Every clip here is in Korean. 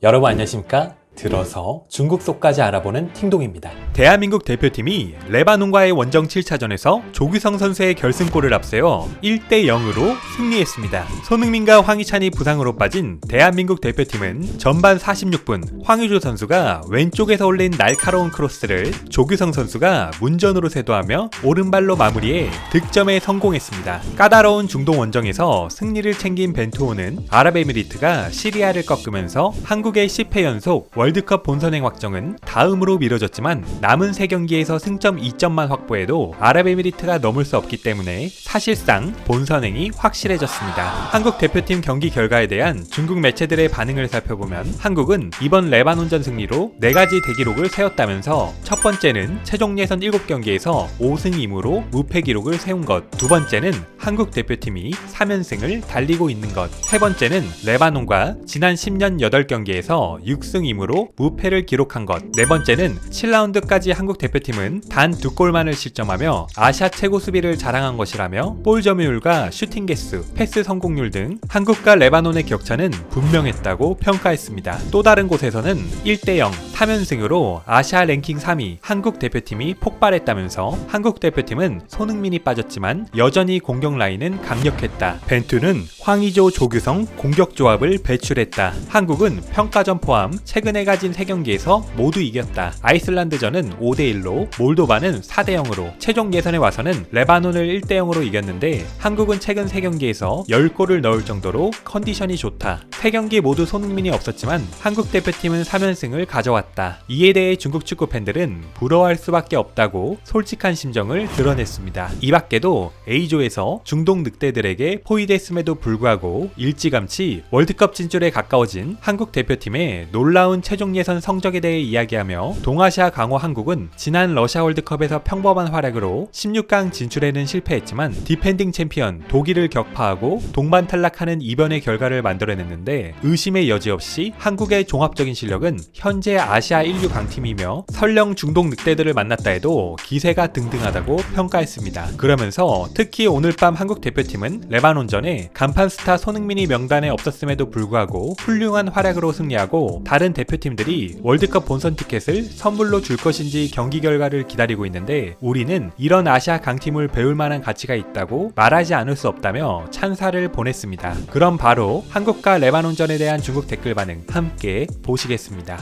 여러분 안녕하십니까? 들어서 중국 속까지 알아보는 팅동입니다. 대한민국 대표팀이 레바논과의 원정 7차전에서 조규성 선수의 결승골을 앞세워 1대 0으로 승리했습니다. 손흥민과 황희찬이 부상으로 빠진 대한민국 대표팀은 전반 46분 황의조 선수가 왼쪽에서 올린 날카로운 크로스를 조규성 선수가 문전으로 세도하며 오른발로 마무리해 득점에 성공했습니다. 까다로운 중동 원정에서 승리를 챙긴 벤투호는 아랍에미리트가 시리아를 꺾으면서 한국의 10회 연속 월드컵 본선행 확정은 다음으로 미뤄졌지만 남은 3경기에서 승점 2점만 확보해도 아랍에미리트가 넘을 수 없기 때문에 사실상 본선행이 확실해졌습니다. 한국 대표팀 경기 결과에 대한 중국 매체들의 반응을 살펴보면 한국은 이번 레바논전 승리로 4가지 대기록을 세웠다면서 첫 번째는 최종 예선 7경기에서 5승 2무로 무패 기록을 세운 것, 두 번째는 한국 대표팀이 3연승을 달리고 있는 것, 세 번째는 레바논과 지난 10년 8경기에서 6승 2무로 무패를 기록한 것, 네 번째는 7라운드까지 한국 대표팀은 단 2골만을 실점하며 아시아 최고 수비를 자랑한 것이라며 볼 점유율과 슈팅 개수, 패스 성공률 등 한국과 레바논의 격차는 분명했다고 평가했습니다. 또 다른 곳에서는 1대 0, 3연승으로 아시아 랭킹 3위 한국 대표팀이 폭발했다면서 한국 대표팀은 손흥민이 빠졌지만 여전히 공격 라인은 강력했다. 벤투는 황의조, 조규성 공격 조합을 배출했다. 한국은 평가전 포함 최근에 가진 3경기에서 모두 이겼다. 아이슬란드전은 5대1로 몰도바는 4대0으로 최종 예선에 와서는 레바논을 1대0으로 이겼는데 한국은 최근 3경기에서 10골을 넣을 정도로 컨디션이 좋다. 3경기 모두 손흥민이 없었지만 한국 대표팀은 3연승을 가져왔다. 이에 대해 중국 축구 팬들은 부러워할 수밖에 없다고 솔직한 심정을 드러냈습니다. 이 밖에도 A조에서 중동 늑대들에게 포위됐음에도 불구하고 일찌감치 월드컵 진출에 가까워진 한국 대표팀의 놀라운 최종 예선 성적에 대해 이야기하며 동아시아 강호 한국은 지난 러시아 월드컵에서 평범한 활약으로 16강 진출에는 실패했지만 디펜딩 챔피언 독일을 격파하고 동반 탈락하는 이변의 결과를 만들어냈는데 의심의 여지 없이 한국의 종합적인 실력은 현재 아시아 1류 강팀이며 설령 중동 늑대들을 만났다 해도 기세가 등등하다고 평가했습니다. 그러면서 특히 오늘 밤 한국 대표팀은 레바논전에 간판 스타 손흥민이 명단에 없었음에도 불구하고 훌륭한 활약으로 승리하고 다른 대표팀들이 월드컵 본선 티켓을 선물로 줄 것인지 경기 결과를 기다리고 있는데 우리는 이런 아시아 강팀을 배울 만한 가치가 있다고 말하지 않을 수 없다며 찬사를 보냈습니다. 그럼 바로 한국과 레바논전에 대한 중국 댓글 반응 함께 보시겠습니다.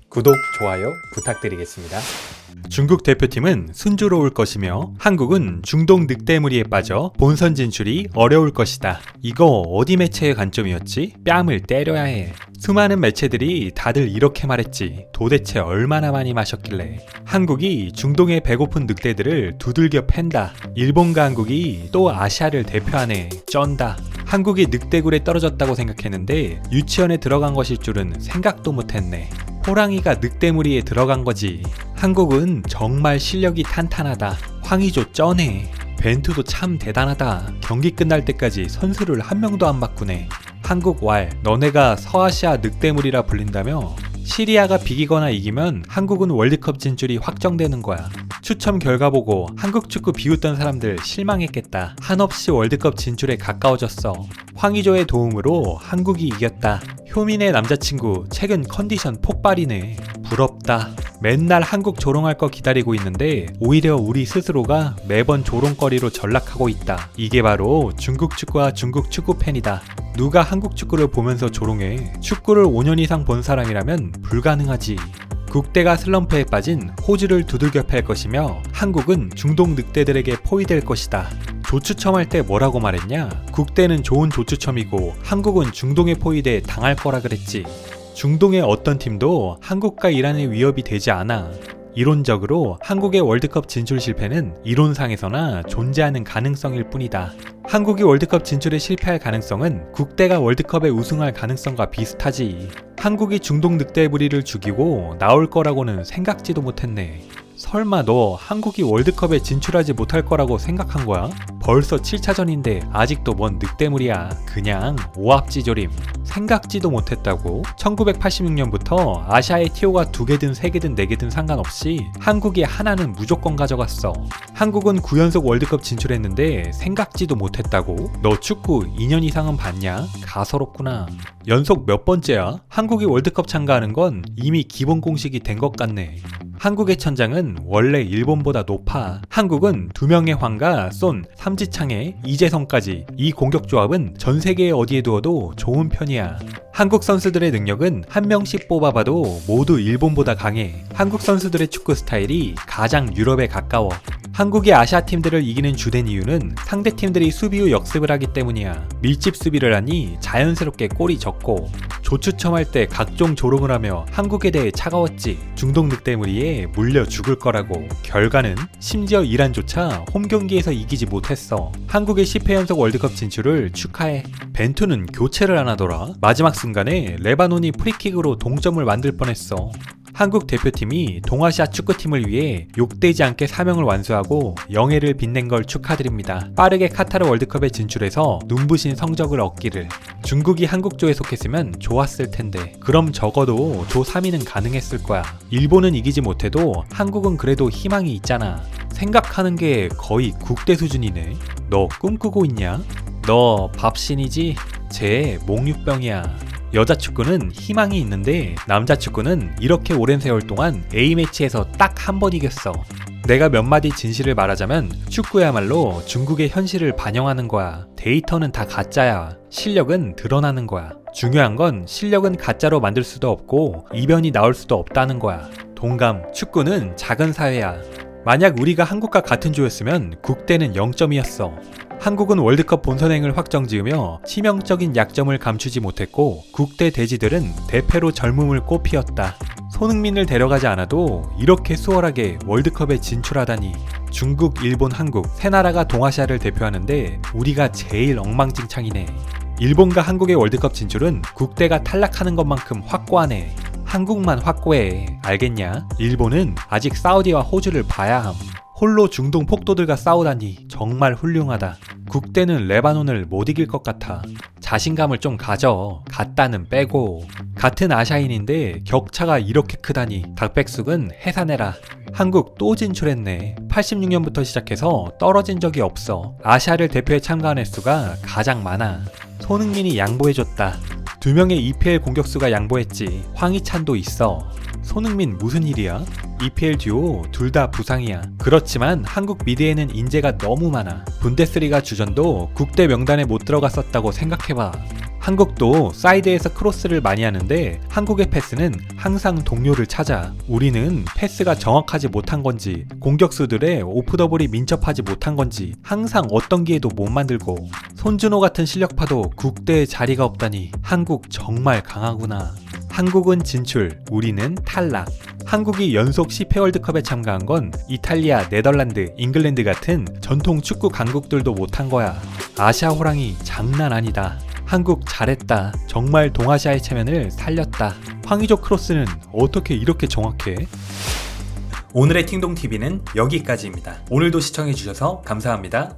구독, 좋아요 부탁드리겠습니다. 중국 대표팀은 순조로울 것이며 한국은 중동 늑대무리에 빠져 본선 진출이 어려울 것이다. 이거 어디 매체의 관점이었지? 뺨을 때려야 해. 수많은 매체들이 다들 이렇게 말했지. 도대체 얼마나 많이 마셨길래. 한국이 중동의 배고픈 늑대들을 두들겨 팬다. 일본과 한국이 또 아시아를 대표하네. 쩐다. 한국이 늑대굴에 떨어졌다고 생각했는데 유치원에 들어간 것일 줄은 생각도 못했네. 호랑이가 늑대무리에 들어간 거지. 한국은 정말 실력이 탄탄하다. 황의조 쩌네. 벤투도 참 대단하다. 경기 끝날 때까지 선수를 한 명도 안 바꾸네. 한국 왈, 너네가 서아시아 늑대무리라 불린다며? 시리아가 비기거나 이기면 한국은 월드컵 진출이 확정되는 거야. 추첨 결과 보고 한국 축구 비웃던 사람들 실망했겠다. 한없이 월드컵 진출에 가까워졌어. 황의조의 도움으로 한국이 이겼다. 효민의 남자친구 최근 컨디션 폭발이네. 부럽다. 맨날 한국 조롱할 거 기다리고 있는데 오히려 우리 스스로가 매번 조롱거리로 전락하고 있다. 이게 바로 중국 축구와 중국 축구 팬이다. 누가 한국 축구를 보면서 조롱해. 축구를 5년 이상 본 사람이라면 불가능하지. 국대가 슬럼프에 빠진 호주를 두들겨 팰 것이며 한국은 중동 늑대들에게 포위될 것이다. 조추첨할 때 뭐라고 말했냐? 국대는 좋은 조추첨이고 한국은 중동에 포위돼 당할 거라 그랬지. 중동의 어떤 팀도 한국과 이란의 위협이 되지 않아. 이론적으로 한국의 월드컵 진출 실패는 이론상에서나 존재하는 가능성일 뿐이다. 한국이 월드컵 진출에 실패할 가능성은 국대가 월드컵에 우승할 가능성과 비슷하지. 한국이 중동 늑대 부리를 죽이고 나올 거라고는 생각지도 못했네. 설마 너 한국이 월드컵에 진출하지 못할 거라고 생각한 거야? 벌써 7차전인데 아직도 뭔 늑대물이야. 그냥 오합지졸임. 생각지도 못했다고. 1986년부터 아시아의 티오가 2개든 3개든 4개든 상관없이 한국이 하나는 무조건 가져갔어. 한국은 9연속 월드컵 진출했는데 생각지도 못했다고? 너 축구 2년 이상은 봤냐? 가소롭구나. 연속 몇 번째야? 한국이 월드컵 참가하는 건 이미 기본 공식이 된 것 같네. 한국의 천장은 원래 일본보다 높아. 한국은 2명의 황과 쏜, 삼지창의 이재성까지. 이 공격 조합은 전 세계 어디에 두어도 좋은 편이야. 한국 선수들의 능력은 한 명씩 뽑아봐도 모두 일본보다 강해. 한국 선수들의 축구 스타일이 가장 유럽에 가까워. 한국이 아시아 팀들을 이기는 주된 이유는 상대 팀들이 수비 후 역습을 하기 때문이야. 밀집 수비를 하니 자연스럽게 골이 적고, 조추첨할 때 각종 조롱을 하며 한국에 대해 차가웠지. 중동 늑대무리에 물려 죽을 거라고. 결과는 심지어 이란조차 홈경기에서 이기지 못했어. 한국의 10회 연속 월드컵 진출을 축하해. 벤투는 교체를 안 하더라. 마지막 순간에 레바논이 프리킥으로 동점을 만들 뻔했어. 한국 대표팀이 동아시아 축구팀을 위해 욕되지 않게 사명을 완수하고 영예를 빛낸 걸 축하드립니다. 빠르게 카타르 월드컵에 진출해서 눈부신 성적을 얻기를. 중국이 한국조에 속했으면 좋았을 텐데, 그럼 적어도 조 3위는 가능했을 거야. 일본은 이기지 못해도 한국은 그래도 희망이 있잖아. 생각하는 게 거의 국대 수준이네. 너 꿈꾸고 있냐? 너 밥신이지? 쟤 몽유병이야. 여자 축구는 희망이 있는데 남자 축구는 이렇게 오랜 세월 동안 A매치에서 딱 한 번 이겼어. 내가 몇 마디 진실을 말하자면 축구야말로 중국의 현실을 반영하는 거야. 데이터는 다 가짜야. 실력은 드러나는 거야. 중요한 건 실력은 가짜로 만들 수도 없고 이변이 나올 수도 없다는 거야. 동감, 축구는 작은 사회야. 만약 우리가 한국과 같은 조였으면 국대는 0점이었어. 한국은 월드컵 본선행을 확정지으며 치명적인 약점을 감추지 못했고 국대 대지들은 대패로 젊음을 꽃피웠다. 손흥민을 데려가지 않아도 이렇게 수월하게 월드컵에 진출하다니. 중국, 일본, 한국 세 나라가 동아시아를 대표하는데 우리가 제일 엉망진창이네. 일본과 한국의 월드컵 진출은 국대가 탈락하는 것만큼 확고하네. 한국만 확고해. 알겠냐? 일본은 아직 사우디와 호주를 봐야 함. 홀로 중동 폭도들과 싸우다니 정말 훌륭하다. 국대는 레바논을 못 이길 것 같아. 자신감을 좀 가져. 같다는 빼고. 같은 아시아인인데 격차가 이렇게 크다니. 닭백숙은 해산해라. 한국 또 진출했네. 86년부터 시작해서 떨어진 적이 없어. 아시아를 대표해 참가한 횟수가 가장 많아. 손흥민이 양보해줬다. 2명의 EPL 공격수가 양보했지. 황희찬도 있어. 손흥민 무슨 일이야? EPL 듀오 둘 다 부상이야. 그렇지만 한국 미드에는 인재가 너무 많아. 분데스리가 주전도 국대 명단에 못 들어갔었다고 생각해봐. 한국도 사이드에서 크로스를 많이 하는데 한국의 패스는 항상 동료를 찾아. 우리는 패스가 정확하지 못한 건지 공격수들의 오프더볼이 민첩하지 못한 건지 항상 어떤 기회도 못 만들고. 손준호 같은 실력파도 국대에 자리가 없다니. 한국 정말 강하구나. 한국은 진출, 우리는 탈락. 한국이 연속 10회 월드컵에 참가한 건 이탈리아, 네덜란드, 잉글랜드 같은 전통 축구 강국들도 못한 거야. 아시아 호랑이 장난 아니다. 한국 잘했다. 정말 동아시아의 체면을 살렸다. 황의조 크로스는 어떻게 이렇게 정확해? 오늘의 팅동TV는 여기까지입니다. 오늘도 시청해주셔서 감사합니다.